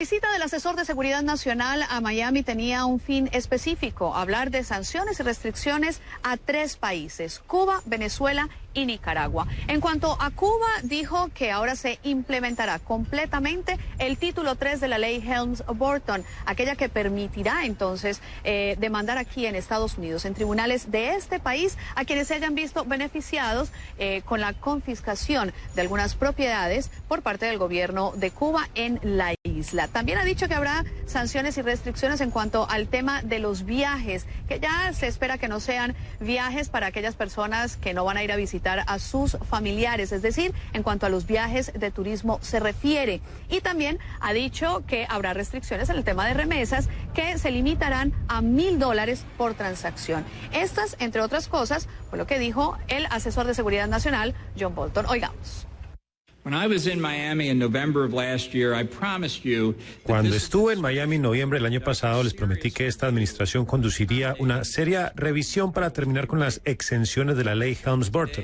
La visita del asesor de seguridad nacional a Miami tenía un fin específico: hablar de sanciones y restricciones a 3 países: Cuba, Venezuela y Nicaragua. En cuanto a Cuba, dijo que ahora se implementará completamente el título 3 de la ley Helms-Burton, aquella que permitirá entonces demandar aquí en Estados Unidos, en tribunales de este país, a quienes se hayan visto beneficiados con la confiscación de algunas propiedades por parte del gobierno de Cuba en la isla. También ha dicho que habrá sanciones y restricciones en cuanto al tema de los viajes, que ya se espera que no sean viajes para aquellas personas que no van a ir a visitar a sus familiares, es decir, en cuanto a los viajes de turismo se refiere. Y también ha dicho que habrá restricciones en el tema de remesas, que se limitarán a $1,000 por transacción. Estas, entre otras cosas, fue lo que dijo el asesor de seguridad nacional, John Bolton. Oigamos. Cuando estuve en Miami en noviembre del año pasado, les prometí que esta administración conduciría una seria revisión para terminar con las exenciones de la ley Helms-Burton.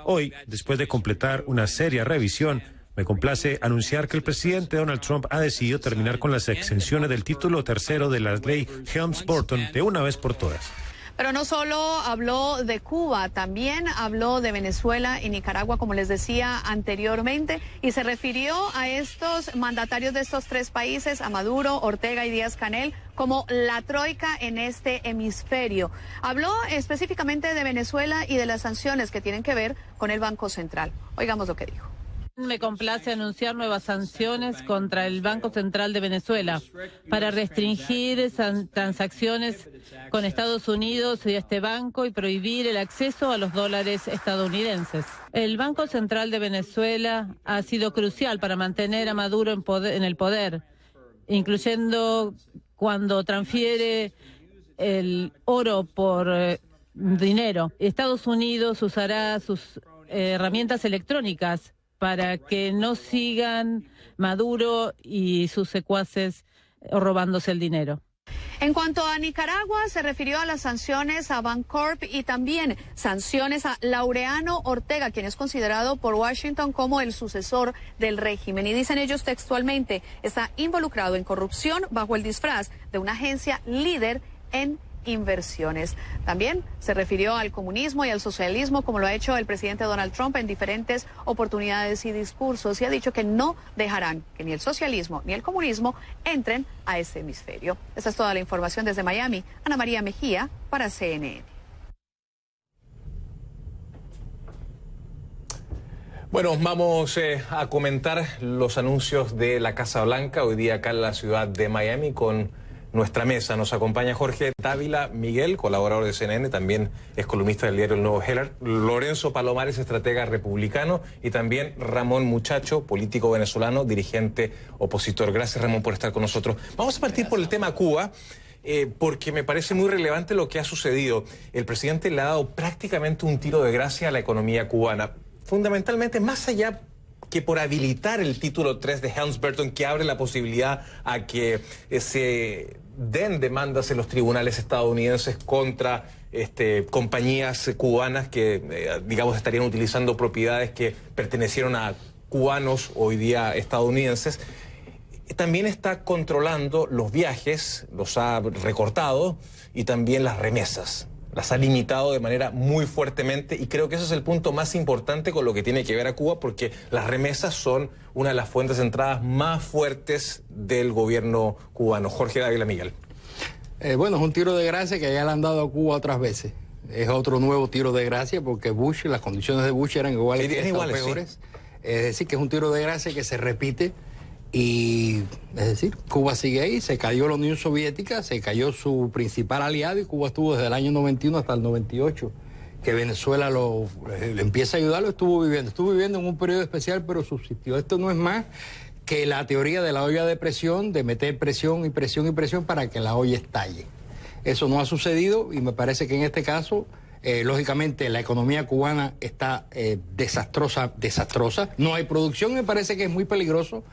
Hoy, después de completar una seria revisión, me complace anunciar que el presidente Donald Trump ha decidido terminar con las exenciones del título 3 de la ley Helms-Burton de una vez por todas. Pero no solo habló de Cuba, también habló de Venezuela y Nicaragua, como les decía anteriormente, y se refirió a estos mandatarios de estos 3 países, a Maduro, Ortega y Díaz-Canel, como la troika en este hemisferio. Habló específicamente de Venezuela y de las sanciones que tienen que ver con el Banco Central. Oigamos lo que dijo. Me complace anunciar nuevas sanciones contra el Banco Central de Venezuela para restringir transacciones con Estados Unidos y este banco y prohibir el acceso a los dólares estadounidenses. El Banco Central de Venezuela ha sido crucial para mantener a Maduro en el poder, incluyendo cuando transfiere el oro por dinero. Estados Unidos usará sus herramientas electrónicas para que no sigan Maduro y sus secuaces robándose el dinero. En cuanto a Nicaragua, se refirió a las sanciones a Bancorp y también sanciones a Laureano Ortega, quien es considerado por Washington como el sucesor del régimen. Y dicen ellos textualmente, está involucrado en corrupción bajo el disfraz de una agencia líder en inversiones. También se refirió al comunismo y al socialismo, como lo ha hecho el presidente Donald Trump en diferentes oportunidades y discursos, y ha dicho que no dejarán que ni el socialismo ni el comunismo entren a este hemisferio. Esa es toda la información desde Miami. Ana María Mejía para CNN. Bueno, vamos a comentar los anuncios de la Casa Blanca hoy día acá en la ciudad de Miami con nuestra mesa. Nos acompaña Jorge Dávila Miguel, colaborador de CNN, también es columnista del diario El Nuevo Herald, Lorenzo Palomares, estratega republicano, y también Ramón Muchacho, político venezolano, dirigente opositor. Gracias, Ramón, por estar con nosotros. Vamos a partir por el tema Cuba, porque me parece muy relevante lo que ha sucedido. El presidente le ha dado prácticamente un tiro de gracia a la economía cubana, fundamentalmente más allá que por habilitar el título 3 de Helms-Burton, que abre la posibilidad a que se den demandas en los tribunales estadounidenses contra compañías cubanas que, digamos, estarían utilizando propiedades que pertenecieron a cubanos hoy día estadounidenses. También está controlando los viajes, los ha recortado, y también las remesas. Las ha limitado de manera muy fuertemente, y creo que ese es el punto más importante con lo que tiene que ver a Cuba, porque las remesas son una de las fuentes de entradas más fuertes del gobierno cubano. Jorge Dávila Miguel. Bueno, es un tiro de gracia que ya le han dado a Cuba otras veces. Es otro nuevo tiro de gracia porque Bush, las condiciones de Bush eran iguales, peores. Sí. Es decir, que es un tiro de gracia que se repite. Y es decir, Cuba sigue ahí, se cayó la Unión Soviética, se cayó su principal aliado, y Cuba estuvo desde el año 91 hasta el 98, que Venezuela le empieza a ayudar, lo estuvo viviendo en un periodo especial, pero subsistió. Esto no es más que la teoría de la olla de presión, de meter presión y presión y presión para que la olla estalle. Eso no ha sucedido, y me parece que en este caso, lógicamente, la economía cubana está desastrosa. No hay producción, me parece que es muy peligroso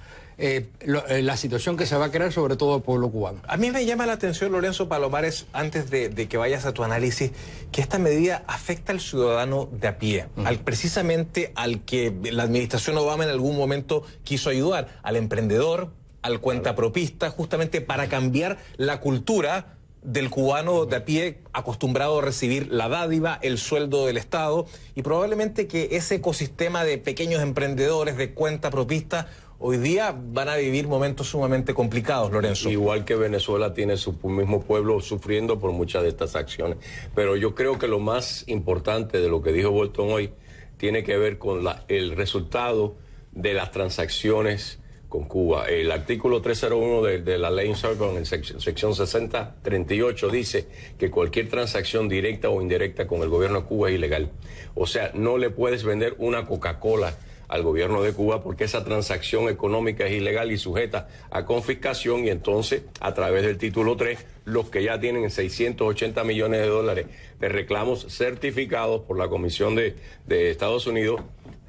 la situación que se va a crear, sobre todo el pueblo cubano. A mí me llama la atención, Lorenzo Palomares, antes de que vayas a tu análisis, que esta medida afecta al ciudadano de a pie, precisamente al que la administración Obama en algún momento quiso ayudar, al emprendedor, al cuentapropista, justamente para cambiar la cultura del cubano de a pie acostumbrado a recibir la dádiva, el sueldo del Estado, y probablemente que ese ecosistema de pequeños emprendedores, de cuentapropistas, hoy día van a vivir momentos sumamente complicados, Lorenzo. Igual que Venezuela tiene su mismo pueblo sufriendo por muchas de estas acciones. Pero yo creo que lo más importante de lo que dijo Bolton hoy tiene que ver con el resultado de las transacciones con Cuba. El artículo 301 de la ley Sargon, en sección 6038, dice que cualquier transacción directa o indirecta con el gobierno de Cuba es ilegal. O sea, no le puedes vender una Coca-Cola al gobierno de Cuba porque esa transacción económica es ilegal y sujeta a confiscación, y entonces a través del título 3 los que ya tienen 680 millones de dólares de reclamos certificados por la Comisión de Estados Unidos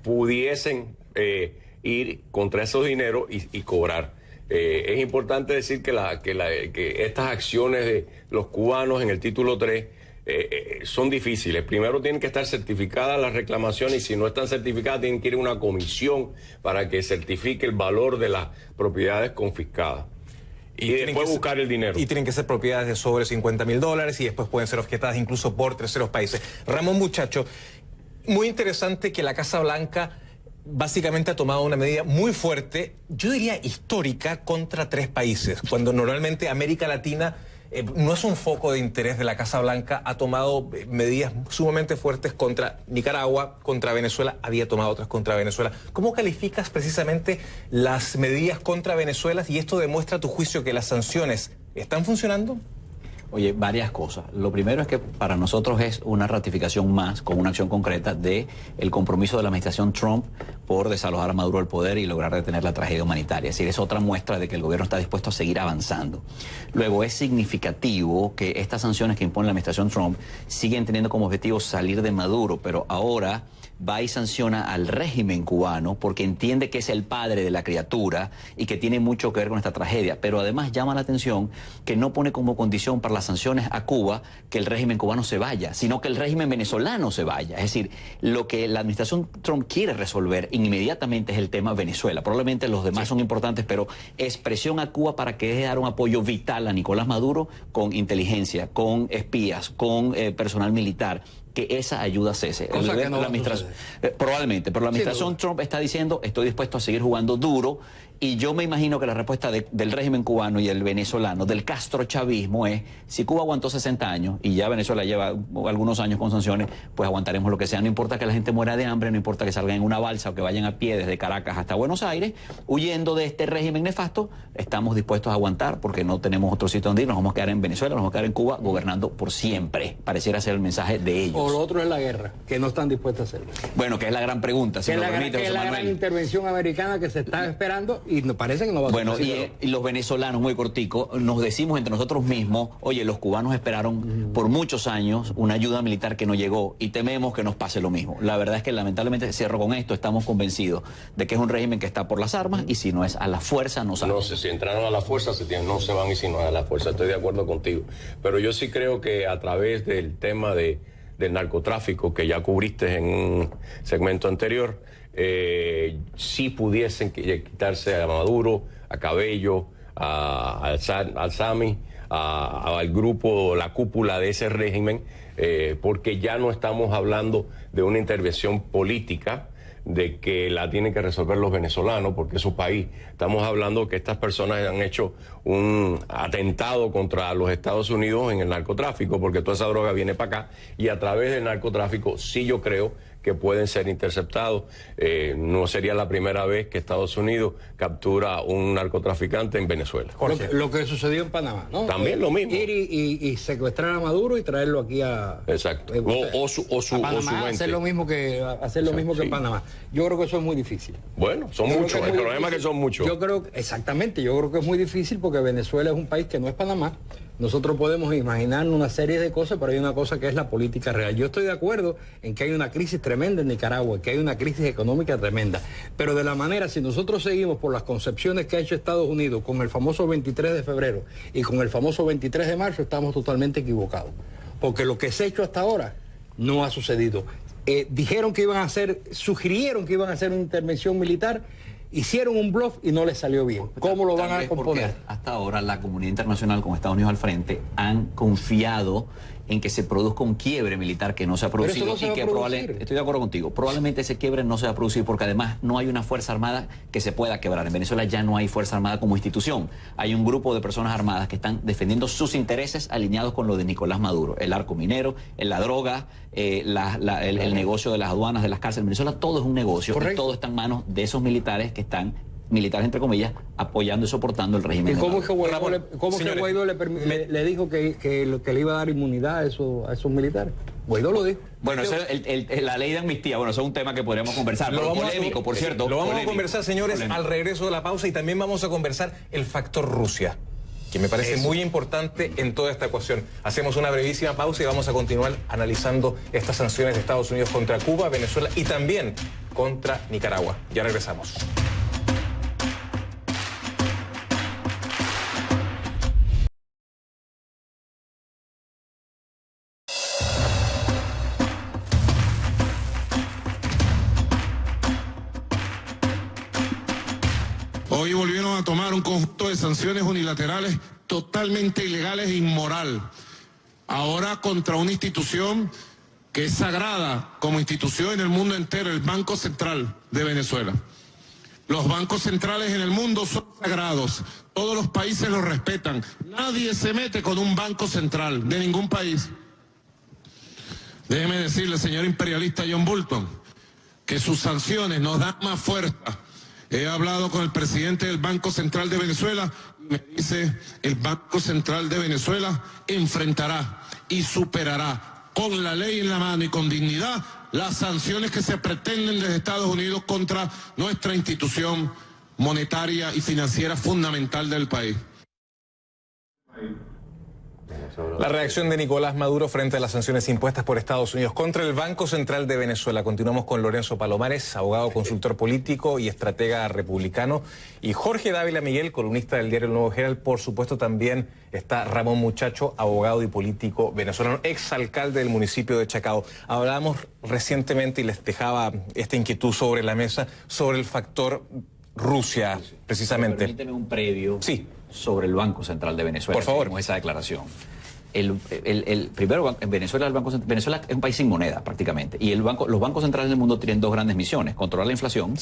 pudiesen ir contra esos dineros y cobrar. Es importante decir que estas acciones de los cubanos en el título 3 son difíciles. Primero tienen que estar certificadas las reclamaciones, y si no están certificadas tienen que ir a una comisión para que certifique el valor de las propiedades confiscadas. Y después buscar el dinero. Y tienen que ser propiedades de sobre $50.000 y después pueden ser objetadas incluso por terceros países. Ramón Muchacho, muy interesante que la Casa Blanca básicamente ha tomado una medida muy fuerte, yo diría histórica, contra 3 países, cuando normalmente América Latina no es un foco de interés de la Casa Blanca. Ha tomado medidas sumamente fuertes contra Nicaragua, contra Venezuela, había tomado otras contra Venezuela. ¿Cómo calificas precisamente las medidas contra Venezuela, y esto demuestra a tu juicio que las sanciones están funcionando? Oye, varias cosas. Lo primero es que para nosotros es una ratificación más, con una acción concreta, de el compromiso de la administración Trump por desalojar a Maduro del poder y lograr detener la tragedia humanitaria. Es decir, es otra muestra de que el gobierno está dispuesto a seguir avanzando. Luego, es significativo que estas sanciones que impone la administración Trump siguen teniendo como objetivo salir de Maduro, pero ahora va y sanciona al régimen cubano porque entiende que es el padre de la criatura y que tiene mucho que ver con esta tragedia. Pero además llama la atención que no pone como condición para las sanciones a Cuba que el régimen cubano se vaya, sino que el régimen venezolano se vaya. Es decir, lo que la administración Trump quiere resolver inmediatamente es el tema Venezuela. Probablemente los demás son importantes, pero expresión a Cuba para que deje de dar un apoyo vital a Nicolás Maduro con inteligencia, con espías, con personal militar, que esa ayuda cese. Probablemente, pero la administración Trump está diciendo: estoy dispuesto a seguir jugando duro, y yo me imagino que la respuesta del régimen cubano y el venezolano, del castrochavismo, es: si Cuba aguantó 60 años y ya Venezuela lleva algunos años con sanciones, pues aguantaremos lo que sea. No importa que la gente muera de hambre, no importa que salgan en una balsa o que vayan a pie desde Caracas hasta Buenos Aires, huyendo de este régimen nefasto, estamos dispuestos a aguantar porque no tenemos otro sitio donde ir, nos vamos a quedar en Venezuela, nos vamos a quedar en Cuba gobernando por siempre. Pareciera ser el mensaje de ellos. O lo otro es la guerra, que no están dispuestos a hacerlo. Bueno, que es la gran pregunta, si me lo permite, que es la gran intervención americana que se está esperando y nos parece que no va a Bueno, y los venezolanos, muy cortico, nos decimos entre nosotros mismos: oye, los cubanos esperaron por muchos años una ayuda militar que no llegó y tememos que nos pase lo mismo. La verdad es que lamentablemente, cierro con esto, estamos convencidos de que es un régimen que está por las armas, y si no es a la fuerza, no sale. No sé, si entraron a la fuerza, no se van, y si no es a la fuerza, estoy de acuerdo contigo. Pero yo sí creo que a través del tema del narcotráfico, que ya cubriste en un segmento anterior, si pudiesen quitarse a Maduro, a Cabello, al Sami, al grupo, la cúpula de ese régimen, porque ya no estamos hablando de una intervención política, de que la tienen que resolver los venezolanos porque es su país. Estamos hablando que estas personas han hecho un atentado contra los Estados Unidos en el narcotráfico, porque toda esa droga viene para acá, y a través del narcotráfico sí yo creo que pueden ser interceptados. No sería la primera vez que Estados Unidos captura un narcotraficante en Venezuela. Lo que sucedió en Panamá, ¿no? También lo mismo. Ir y secuestrar a Maduro y traerlo aquí a... Exacto. A Panamá, hacer lo mismo que en Panamá. Yo creo que eso es muy difícil. Bueno, son muchos. El problema es que son muchos. Yo creo que es muy difícil porque Venezuela es un país que no es Panamá. Nosotros podemos imaginar una serie de cosas, pero hay una cosa que es la política real. Yo estoy de acuerdo en que hay una crisis tremenda en Nicaragua, que hay una crisis económica tremenda, pero de la manera, si nosotros seguimos por las concepciones que ha hecho Estados Unidos con el famoso 23 de febrero y con el famoso 23 de marzo, estamos totalmente equivocados, porque lo que se ha hecho hasta ahora no ha sucedido. Sugirieron que iban a hacer una intervención militar hicieron un bluff y no les salió bien. ¿Cómo lo van a componer? Hasta ahora la comunidad internacional con Estados Unidos al frente han confiado en que se produzca un quiebre militar que no se ha producido y que probablemente, estoy de acuerdo contigo, probablemente ese quiebre no se va a producir porque además no hay una fuerza armada que se pueda quebrar. En Venezuela ya no hay fuerza armada como institución. Hay un grupo de personas armadas que están defendiendo sus intereses alineados con lo de Nicolás Maduro, el arco minero, la droga, el negocio de las aduanas, de las cárceles. En Venezuela todo es un negocio. Correcto. Y todo está en manos de esos militares que están, militares entre comillas, apoyando y soportando el régimen. ¿Y cómo es que Guaidó le dijo que le iba a dar inmunidad a esos militares? Guaidó lo dijo. Bueno, eso es la ley de amnistía. Bueno, eso es un tema que podríamos conversar. Pero polémico, por cierto. Lo vamos a conversar, señores, al regreso de la pausa, y también vamos a conversar el factor Rusia, que me parece muy importante en toda esta ecuación. Hacemos una brevísima pausa y vamos a continuar analizando estas sanciones de Estados Unidos contra Cuba, Venezuela y también contra Nicaragua. Ya regresamos. Hoy volvieron a tomar un conjunto de sanciones unilaterales totalmente ilegales e inmoral. Ahora contra una institución que es sagrada como institución en el mundo entero, el Banco Central de Venezuela. Los bancos centrales en el mundo son sagrados, todos los países los respetan. Nadie se mete con un banco central de ningún país. Déjeme decirle, señor imperialista John Bolton, que sus sanciones nos dan más fuerza. He hablado con el presidente del Banco Central de Venezuela y me dice, el Banco Central de Venezuela enfrentará y superará con la ley en la mano y con dignidad las sanciones que se pretenden desde Estados Unidos contra nuestra institución monetaria y financiera fundamental del país. La reacción de Nicolás Maduro frente a las sanciones impuestas por Estados Unidos contra el Banco Central de Venezuela. Continuamos con Lorenzo Palomares, abogado, consultor político y estratega republicano, y Jorge Dávila Miguel, columnista del diario El Nuevo Herald. Por supuesto también está Ramón Muchacho, abogado y político venezolano, exalcalde del municipio de Chacao. Hablábamos recientemente y les dejaba esta inquietud sobre la mesa, sobre el factor Rusia, precisamente. Permíteme un previo sobre el Banco Central de Venezuela. Por favor. Esa declaración. Primero, en Venezuela, Venezuela es un país sin moneda prácticamente, y los bancos centrales del mundo tienen dos grandes misiones: controlar la inflación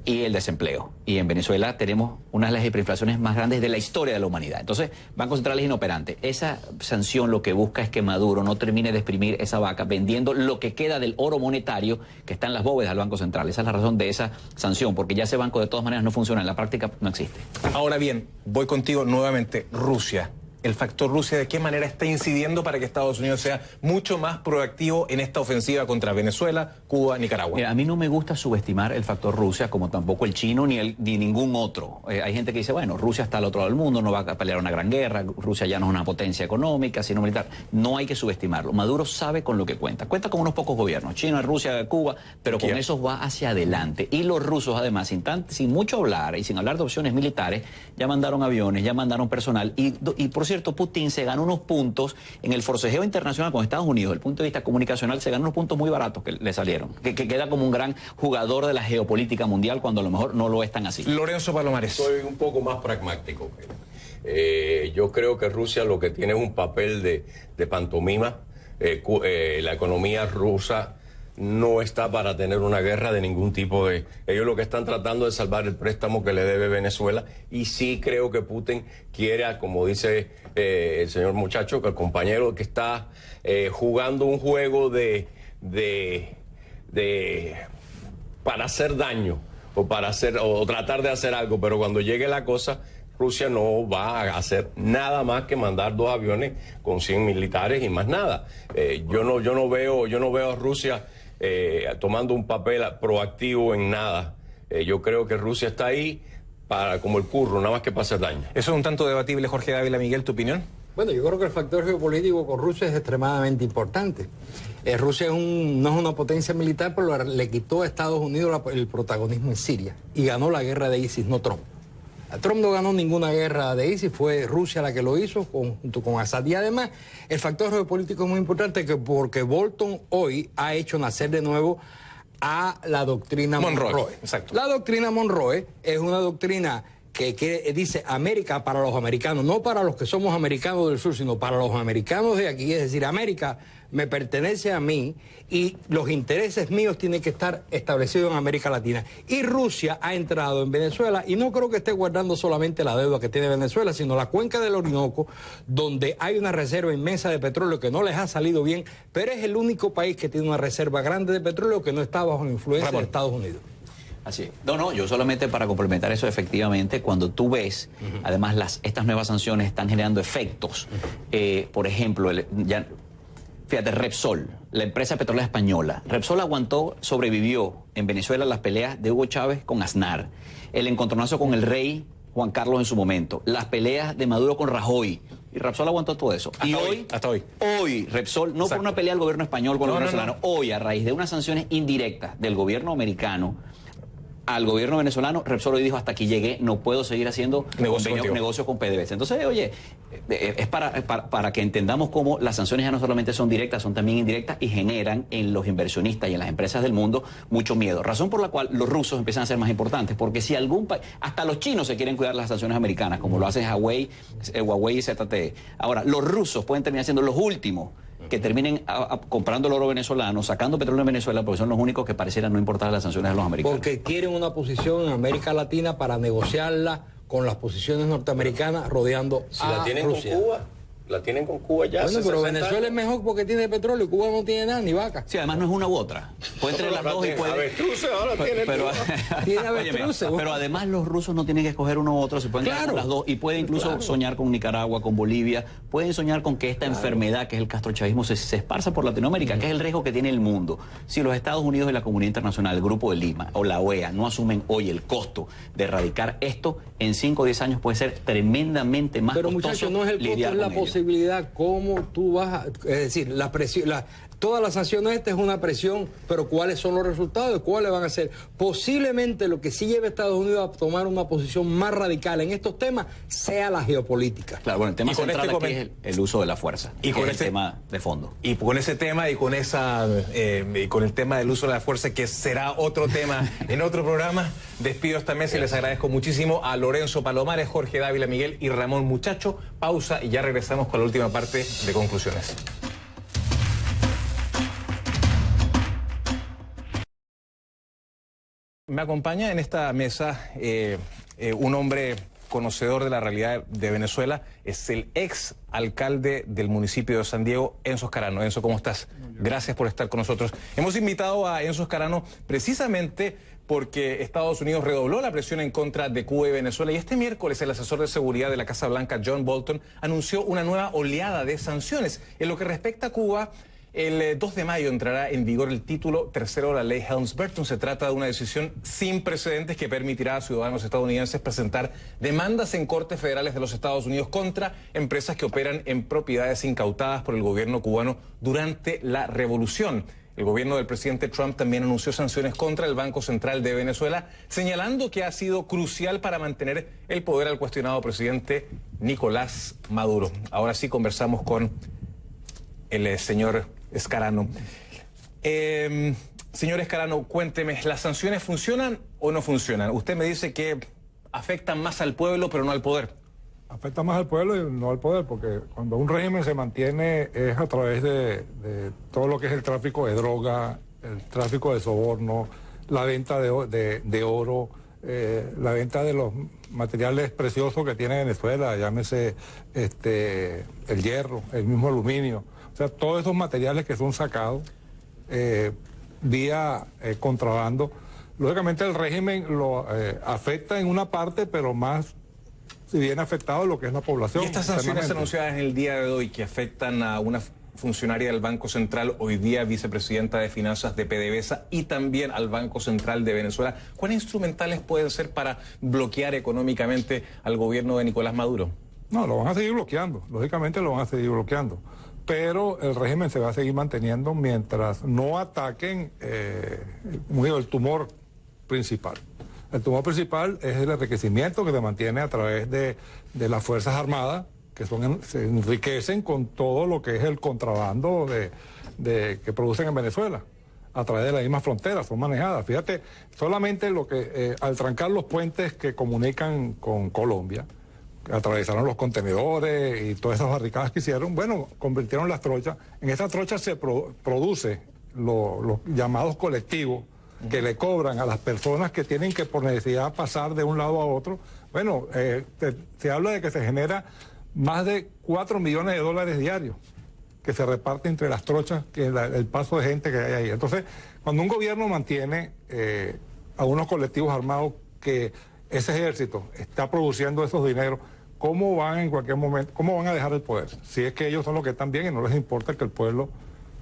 y el desempleo. Y en Venezuela tenemos una de las hiperinflaciones más grandes de la historia de la humanidad. Entonces, Banco Central es inoperante. Esa sanción lo que busca es que Maduro no termine de exprimir esa vaca vendiendo lo que queda del oro monetario que está en las bóvedas del Banco Central. Esa es la razón de esa sanción, porque ya ese banco de todas maneras no funciona, en la práctica no existe. Ahora bien, voy contigo nuevamente. Rusia. El factor Rusia, ¿de qué manera está incidiendo para que Estados Unidos sea mucho más proactivo en esta ofensiva contra Venezuela, Cuba, Nicaragua? Mira, a mí no me gusta subestimar el factor Rusia, como tampoco el chino ni ningún otro. Hay gente que dice, bueno, Rusia está al otro lado del mundo, no va a pelear una gran guerra, Rusia ya no es una potencia económica, sino militar. No hay que subestimarlo. Maduro sabe con lo que cuenta. Cuenta con unos pocos gobiernos, China, Rusia, Cuba, pero con esos va hacia adelante. Y los rusos, además, sin mucho hablar y sin hablar de opciones militares, ya mandaron aviones, ya mandaron personal. Y por cierto, Putin se ganó unos puntos en el forcejeo internacional con Estados Unidos. Desde el punto de vista comunicacional, se ganó unos puntos muy baratos que le salieron. Que queda como un gran jugador de la geopolítica mundial cuando a lo mejor no lo es tan así. Lorenzo Palomares. Soy un poco más pragmático. Yo creo que Rusia lo que tiene es un papel de pantomima. La economía rusa no está para tener una guerra de ningún tipo. Ellos lo que están tratando es salvar el préstamo que le debe Venezuela, y sí creo que Putin quiere, como dice el señor Muchacho, que el compañero, que está jugando un juego para hacer daño o tratar de hacer algo, pero cuando llegue la cosa, Rusia no va a hacer nada más que mandar 2 aviones con 100 militares y más nada. Yo no veo a Rusia tomando un papel proactivo en nada. Yo creo que Rusia está ahí como el curro, nada más que para hacer daño. Eso es un tanto debatible, Jorge Dávila Miguel, ¿tu opinión? Bueno, yo creo que el factor geopolítico con Rusia es extremadamente importante. Rusia no es una potencia militar, pero le quitó a Estados Unidos el protagonismo en Siria y ganó la guerra de ISIS, no Trump. Trump no ganó ninguna guerra de ISIS, fue Rusia la que lo hizo junto con Assad. Y además, el factor geopolítico es muy importante porque Bolton hoy ha hecho nacer de nuevo a la doctrina Monroe. Exacto. La doctrina Monroe es una doctrina que dice América para los americanos, no para los que somos americanos del sur, sino para los americanos de aquí. Es decir, América me pertenece a mí y los intereses míos tienen que estar establecidos en América Latina. Y Rusia ha entrado en Venezuela y no creo que esté guardando solamente la deuda que tiene Venezuela, sino la cuenca del Orinoco, donde hay una reserva inmensa de petróleo que no les ha salido bien, pero es el único país que tiene una reserva grande de petróleo que no está bajo la influencia de Estados Unidos. Así es. No, yo solamente para complementar eso, efectivamente, cuando tú ves, además, estas nuevas sanciones están generando efectos. Por ejemplo, fíjate, Repsol, la empresa petrolera española. Repsol sobrevivió en Venezuela las peleas de Hugo Chávez con Aznar, el encontronazo con el rey Juan Carlos en su momento, las peleas de Maduro con Rajoy. Y Repsol aguantó todo eso. Hasta hoy. Hoy, Repsol, no por una pelea del gobierno español con el venezolano, hoy, a raíz de unas sanciones indirectas del gobierno americano al gobierno venezolano, Repsol hoy dijo, hasta aquí llegué, no puedo seguir haciendo negocios con PDVSA. Entonces, oye, es para que entendamos cómo las sanciones ya no solamente son directas, son también indirectas y generan en los inversionistas y en las empresas del mundo mucho miedo. Razón por la cual los rusos empiezan a ser más importantes, porque si algún país, hasta los chinos se quieren cuidar las sanciones americanas, como lo hacen Huawei y ZTE. Ahora, los rusos pueden terminar siendo los últimos que terminen comprando el oro venezolano, sacando petróleo en Venezuela, porque son los únicos que parecieran no importar las sanciones a los americanos. Porque quieren una posición en América Latina para negociarla con las posiciones norteamericanas rodeando a Rusia. Con Cuba. La tienen con Cuba ya. Bueno, pero Venezuela es mejor porque tiene petróleo y Cuba no tiene nada, ni vaca. Sí, además no es una u otra. Puede tener las dos y puede... Avestruces ahora tiene avestruces. Pero además los rusos no tienen que escoger uno u otro, se pueden quedar con las dos y pueden incluso soñar con Nicaragua, con Bolivia, pueden soñar con que esta enfermedad que es el castrochavismo se esparza por Latinoamérica, que es el riesgo que tiene el mundo. Si los Estados Unidos y la comunidad internacional, el Grupo de Lima o la OEA no asumen hoy el costo de erradicar esto, en 5 o 10 años puede ser tremendamente más costoso. Pero muchachos, no es el costo, es la posibilidad. Cómo tú vas a, es decir, la presión, todas las sanciones esta es una presión, pero ¿cuáles son los resultados? ¿Cuáles van a ser? Posiblemente lo que sí lleve a Estados Unidos a tomar una posición más radical en estos temas sea la geopolítica. Claro, bueno, el tema central aquí es el uso de la fuerza, y con el tema de fondo. Y con ese tema y con el tema del uso de la fuerza, que será otro tema en otro programa, despido esta mesa y les agradezco muchísimo a Lorenzo Palomares, Jorge Dávila Miguel y Ramón Muchacho. Pausa y ya regresamos con la última parte de conclusiones. Me acompaña en esta mesa un hombre conocedor de la realidad de Venezuela, es el ex alcalde del municipio de San Diego, Enzo Scarano. Enzo, ¿cómo estás? Gracias por estar con nosotros. Hemos invitado a Enzo Scarano precisamente porque Estados Unidos redobló la presión en contra de Cuba y Venezuela, y este miércoles el asesor de seguridad de la Casa Blanca, John Bolton, anunció una nueva oleada de sanciones. En lo que respecta a Cuba, el 2 de mayo entrará en vigor el título tercero de la ley Helms-Burton. Se trata de una decisión sin precedentes que permitirá a ciudadanos estadounidenses presentar demandas en cortes federales de los Estados Unidos contra empresas que operan en propiedades incautadas por el gobierno cubano durante la revolución. El gobierno del presidente Trump también anunció sanciones contra el Banco Central de Venezuela, señalando que ha sido crucial para mantener el poder al cuestionado presidente Nicolás Maduro. Ahora sí conversamos con el señor Scarano. Señor Scarano, cuénteme, ¿las sanciones funcionan o no funcionan? Usted me dice que afectan más al pueblo, pero no al poder. Afecta más al pueblo y no al poder, porque cuando un régimen se mantiene es a través de todo lo que es el tráfico de droga, el tráfico de soborno, la venta de oro, la venta de los materiales preciosos que tiene Venezuela, llámese el hierro, el mismo aluminio. O sea, todos esos materiales que son sacados vía contrabando, lógicamente el régimen lo afecta en una parte, pero más si bien afectado lo que es la población. Y estas sanciones anunciadas en el día de hoy que afectan a una funcionaria del Banco Central, hoy día vicepresidenta de Finanzas de PDVSA, y también al Banco Central de Venezuela, ¿cuán instrumentales pueden ser para bloquear económicamente al gobierno de Nicolás Maduro? No, lo van a seguir bloqueando, lógicamente lo van a seguir bloqueando, pero el régimen se va a seguir manteniendo mientras no ataquen el tumor principal. El tumor principal es el enriquecimiento que se mantiene a través de las Fuerzas Armadas, que se enriquecen con todo lo que es el contrabando que producen en Venezuela. a través de la misma frontera, son manejadas. Fíjate, solamente lo que al trancar los puentes que comunican con Colombia, atravesaron los contenedores y todas esas barricadas que hicieron, bueno, convirtieron las trochas. En esas trochas se produce los llamados colectivos que le cobran a las personas que tienen que por necesidad pasar de un lado a otro. Bueno, se habla de que se genera más de 4 millones de dólares diarios que se reparte entre las trochas, que el paso de gente que hay ahí. Entonces, cuando un gobierno mantiene a unos colectivos armados que ese ejército está produciendo esos dineros, ¿cómo van en cualquier momento, cómo van a dejar el poder? Si es que ellos son los que están bien y no les importa que el pueblo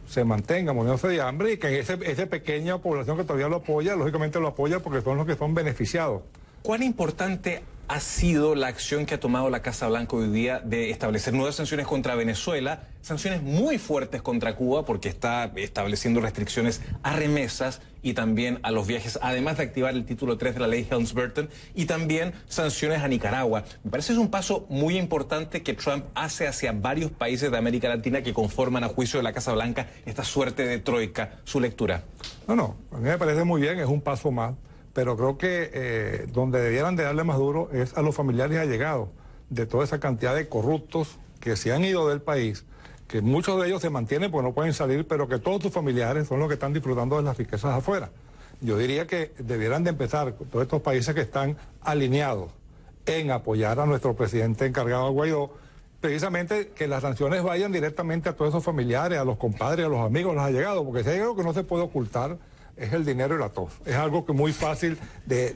se mantenga muriéndose de hambre y que esa pequeña población que todavía lo apoya, lógicamente lo apoya porque son los que son beneficiados. ¿Cuán importante ha sido la acción que ha tomado la Casa Blanca hoy día de establecer nuevas sanciones contra Venezuela, sanciones muy fuertes contra Cuba porque está estableciendo restricciones a remesas y también a los viajes, además de activar el título 3 de la ley Helms-Burton y también sanciones a Nicaragua? Me parece que es un paso muy importante que Trump hace hacia varios países de América Latina que conforman, a juicio de la Casa Blanca, esta suerte de troika. ¿Su lectura? No, a mí me parece muy bien, es un paso más. Pero creo que donde debieran de darle más duro es a los familiares allegados de toda esa cantidad de corruptos que se han ido del país, que muchos de ellos se mantienen porque no pueden salir, pero que todos sus familiares son los que están disfrutando de las riquezas afuera. Yo diría que debieran de empezar todos estos países que están alineados en apoyar a nuestro presidente encargado, Guaidó, precisamente que las sanciones vayan directamente a todos esos familiares, a los compadres, a los amigos, a los allegados, porque si hay algo que no se puede ocultar, es el dinero y la tos. Es algo que es muy fácil de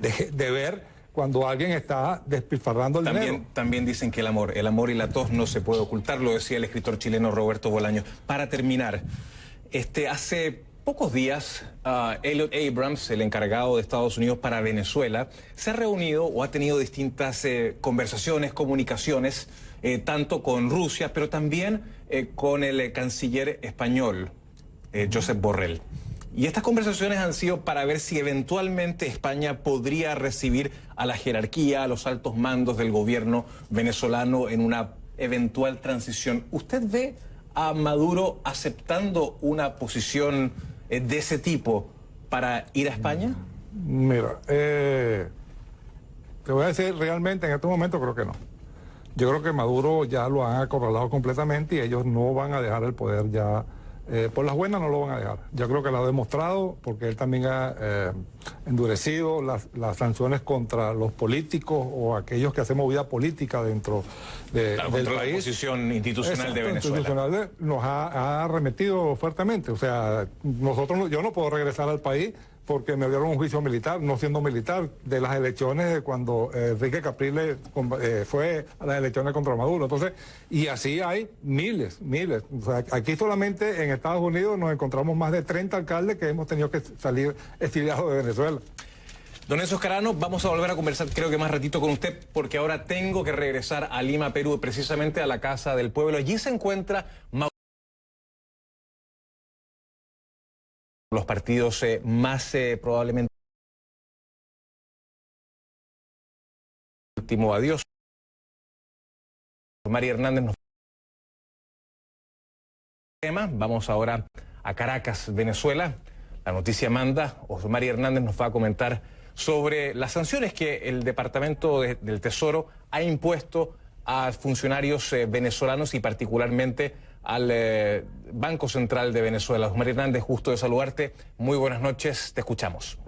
ver cuando alguien está despilfarrando el dinero. También dicen que el amor y la tos no se puede ocultar, lo decía el escritor chileno Roberto Bolaño. Para terminar, hace pocos días, Elliot Abrams, el encargado de Estados Unidos para Venezuela, se ha reunido o ha tenido distintas conversaciones, comunicaciones, tanto con Rusia, pero también con el canciller español, Josep Borrell. Y estas conversaciones han sido para ver si eventualmente España podría recibir a la jerarquía, a los altos mandos del gobierno venezolano en una eventual transición. ¿Usted ve a Maduro aceptando una posición de ese tipo para ir a España? Mira, te voy a decir, realmente en estos momentos creo que no. Yo creo que Maduro ya lo han acorralado completamente y ellos no van a dejar el poder ya. Por las buenas no lo van a dejar. Yo creo que lo ha demostrado porque él también ha endurecido las sanciones contra los políticos o aquellos que hacen movida política dentro del país. La posición institucional de Venezuela. Institucional nos ha arremetido fuertemente. O sea, yo no puedo regresar al país porque me abrieron un juicio militar, no siendo militar, de las elecciones de cuando Enrique Capriles fue a las elecciones contra Maduro. Entonces, y así hay miles. O sea, aquí solamente en Estados Unidos nos encontramos más de 30 alcaldes que hemos tenido que salir exiliados de Venezuela. Don Enzo Scarano, vamos a volver a conversar creo que más ratito con usted, porque ahora tengo que regresar a Lima, Perú, precisamente a la Casa del Pueblo. Allí se encuentra los partidos más probablemente último adiós. María Hernández nos vamos ahora a Caracas, Venezuela. La noticia manda, María Hernández nos va a comentar sobre las sanciones que el Departamento del Tesoro ha impuesto a funcionarios venezolanos y particularmente al Banco Central de Venezuela. María Hernández, gusto de saludarte. Muy buenas noches, te escuchamos.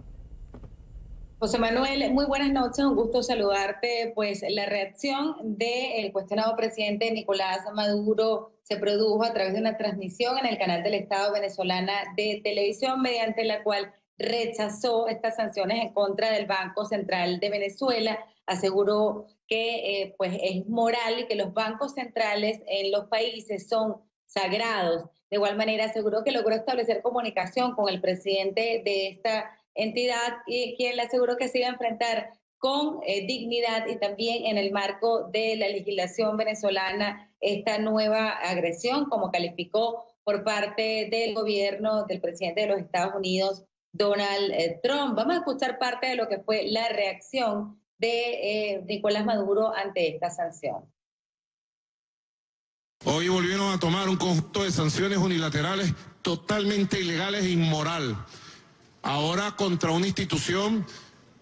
José Manuel, muy buenas noches, un gusto saludarte. Pues la reacción del cuestionado presidente Nicolás Maduro se produjo a través de una transmisión en el canal del Estado venezolana de televisión, mediante la cual rechazó estas sanciones en contra del Banco Central de Venezuela. Aseguró que pues es moral y que los bancos centrales en los países son sagrados. De igual manera aseguró que logró establecer comunicación con el presidente de esta entidad y quien le aseguró que se iba a enfrentar con dignidad y también en el marco de la legislación venezolana esta nueva agresión, como calificó por parte del gobierno del presidente de los Estados Unidos, Donald Trump. Vamos a escuchar parte de lo que fue la reacción de Nicolás Maduro ante esta sanción. Hoy volvieron a tomar un conjunto de sanciones unilaterales totalmente ilegales e inmoral. Ahora contra una institución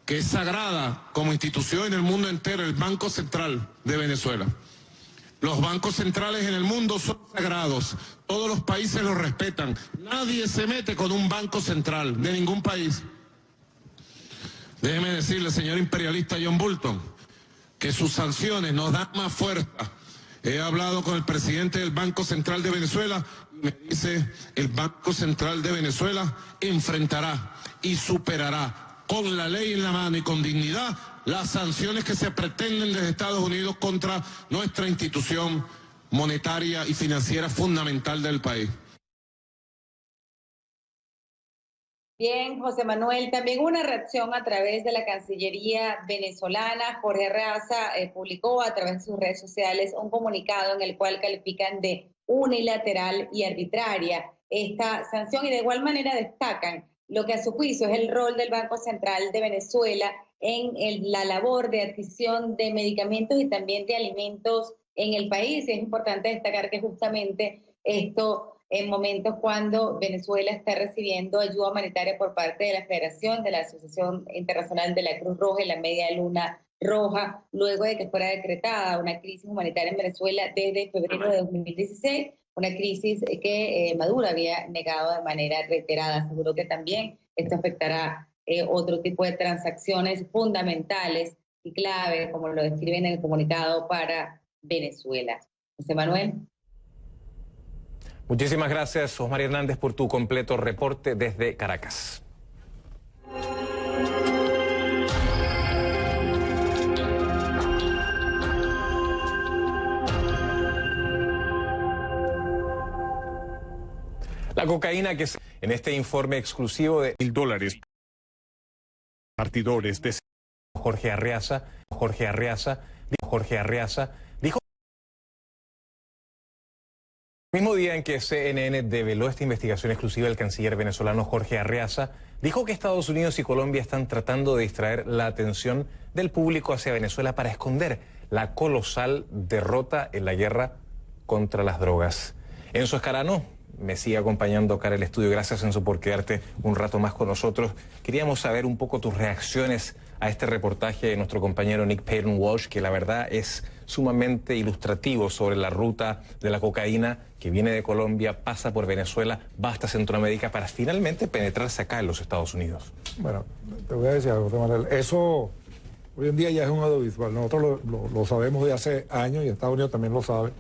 que es sagrada como institución en el mundo entero, el Banco Central de Venezuela. Los bancos centrales en el mundo son sagrados, todos los países los respetan. Nadie se mete con un banco central de ningún país. Déjeme decirle, señor imperialista John Bolton, que sus sanciones nos dan más fuerza. He hablado con el presidente del Banco Central de Venezuela y me dice, el Banco Central de Venezuela enfrentará y superará con la ley en la mano y con dignidad las sanciones que se pretenden desde Estados Unidos contra nuestra institución monetaria y financiera fundamental del país. Bien, José Manuel, también una reacción a través de la Cancillería venezolana. Jorge Arraza publicó a través de sus redes sociales un comunicado en el cual califican de unilateral y arbitraria esta sanción y de igual manera destacan lo que a su juicio es el rol del Banco Central de Venezuela en la labor de adquisición de medicamentos y también de alimentos en el país. Es importante destacar que justamente esto en momentos cuando Venezuela está recibiendo ayuda humanitaria por parte de la Federación de la Asociación Internacional de la Cruz Roja y la Media Luna Roja, luego de que fuera decretada una crisis humanitaria en Venezuela desde febrero de 2016, una crisis que Maduro había negado de manera reiterada. Seguro que también esto afectará otro tipo de transacciones fundamentales y clave, como lo describen en el comunicado para Venezuela. José Manuel. Muchísimas gracias, Osmar Hernández, por tu completo reporte desde Caracas. La cocaína que en este informe exclusivo de $1,000 partidores de Jorge Arraza dijo el mismo día en que CNN develó esta investigación exclusiva, el canciller venezolano Jorge Arraza dijo que Estados Unidos y Colombia están tratando de distraer la atención del público hacia Venezuela para esconder la colosal derrota en la guerra contra las drogas. Enzo Escarano me sigue acompañando acá en el estudio. Gracias, Enzo, por quedarte un rato más con nosotros. Queríamos saber un poco tus reacciones a este reportaje de nuestro compañero Nick Payton Walsh, que la verdad es sumamente ilustrativo sobre la ruta de la cocaína que viene de Colombia, pasa por Venezuela, va hasta Centroamérica para finalmente penetrarse acá en los Estados Unidos. Bueno, te voy a decir algo, Manuel. Eso hoy en día ya es un audiovisual. Nosotros lo sabemos de hace años y Estados Unidos también lo sabe.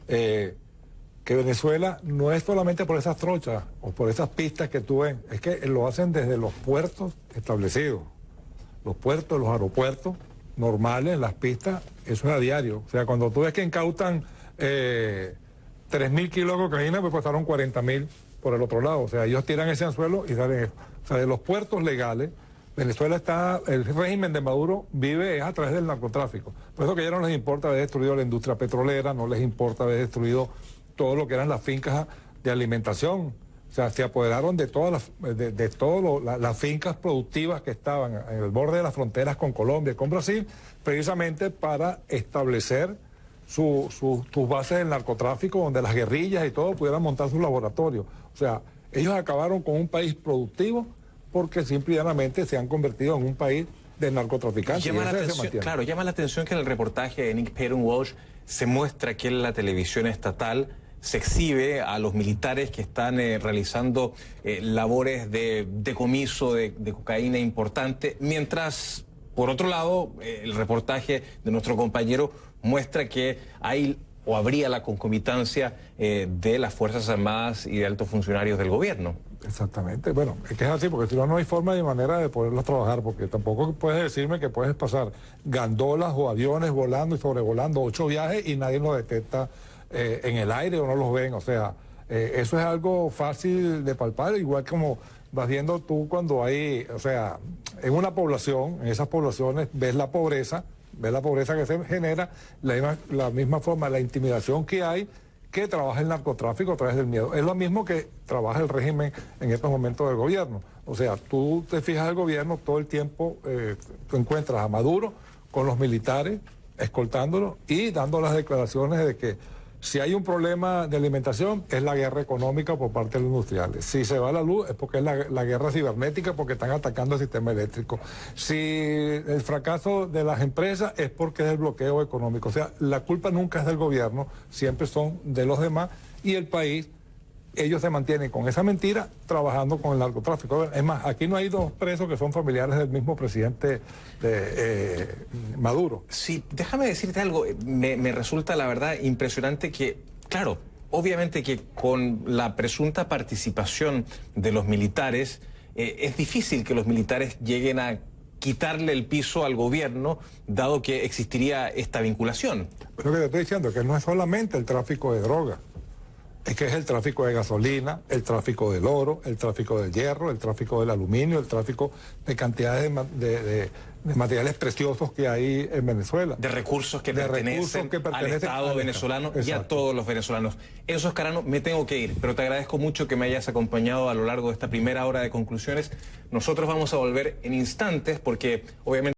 Que Venezuela no es solamente por esas trochas o por esas pistas que tú ves, es que lo hacen desde los puertos establecidos. Los puertos, los aeropuertos normales, las pistas, eso es a diario. O sea, cuando tú ves que incautan 3.000 kilos de cocaína, pues pasaron 40.000 por el otro lado. O sea, ellos tiran ese anzuelo y salen eso. O sea, de los puertos legales, Venezuela está, el régimen de Maduro vive es a través del narcotráfico. Por eso que ya no les importa haber destruido la industria petrolera, no les importa haber destruido todo lo que eran las fincas de alimentación. O sea, se apoderaron de todas las fincas productivas que estaban en el borde de las fronteras con Colombia y con Brasil, precisamente para establecer sus bases del narcotráfico, donde las guerrillas y todo pudieran montar sus laboratorios. O sea, ellos acabaron con un país productivo porque simple y llanamente se han convertido en un país de narcotraficantes. Llama la atención que en el reportaje de Nick Payton Walsh se muestra que en la televisión estatal se exhibe a los militares que están realizando labores de decomiso de cocaína importante, mientras, por otro lado, el reportaje de nuestro compañero muestra que hay o habría la concomitancia de las Fuerzas Armadas y de altos funcionarios del gobierno. Exactamente, bueno, es que es así, porque si no, no hay forma ni manera de poderlas trabajar, porque tampoco puedes decirme que puedes pasar gandolas o aviones volando y sobrevolando 8 viajes y nadie los detecta en el aire o no los ven. O sea, eso es algo fácil de palpar, igual como vas viendo tú cuando hay, o sea, en una población, en esas poblaciones ves la pobreza que se genera, la misma forma, la intimidación que hay, que trabaja el narcotráfico a través del miedo. Es lo mismo que trabaja el régimen en estos momentos del gobierno. O sea, tú te fijas el gobierno, todo el tiempo tú encuentras a Maduro con los militares, escoltándolo y dando las declaraciones de que Si hay un problema de alimentación, es la guerra económica por parte de los industriales. Si se va la luz, es porque es la guerra cibernética, porque están atacando el sistema eléctrico. Si el fracaso de las empresas, es porque es el bloqueo económico. O sea, la culpa nunca es del gobierno, siempre son de los demás, y el país, ellos se mantienen con esa mentira trabajando con el narcotráfico. Es más, aquí no hay dos presos que son familiares del mismo presidente Maduro. Sí, déjame decirte algo, me resulta la verdad impresionante que, claro, obviamente que con la presunta participación de los militares, es difícil que los militares lleguen a quitarle el piso al gobierno, dado que existiría esta vinculación. Pero que te estoy diciendo que no es solamente el tráfico de droga. Es que es el tráfico de gasolina, el tráfico del oro, el tráfico del hierro, el tráfico del aluminio, el tráfico de cantidades de materiales preciosos que hay en Venezuela. De recursos que pertenecen al Estado venezolano. Exacto. Y a todos los venezolanos. Enzo Escarano, me tengo que ir, pero te agradezco mucho que me hayas acompañado a lo largo de esta primera hora de conclusiones. Nosotros vamos a volver en instantes porque obviamente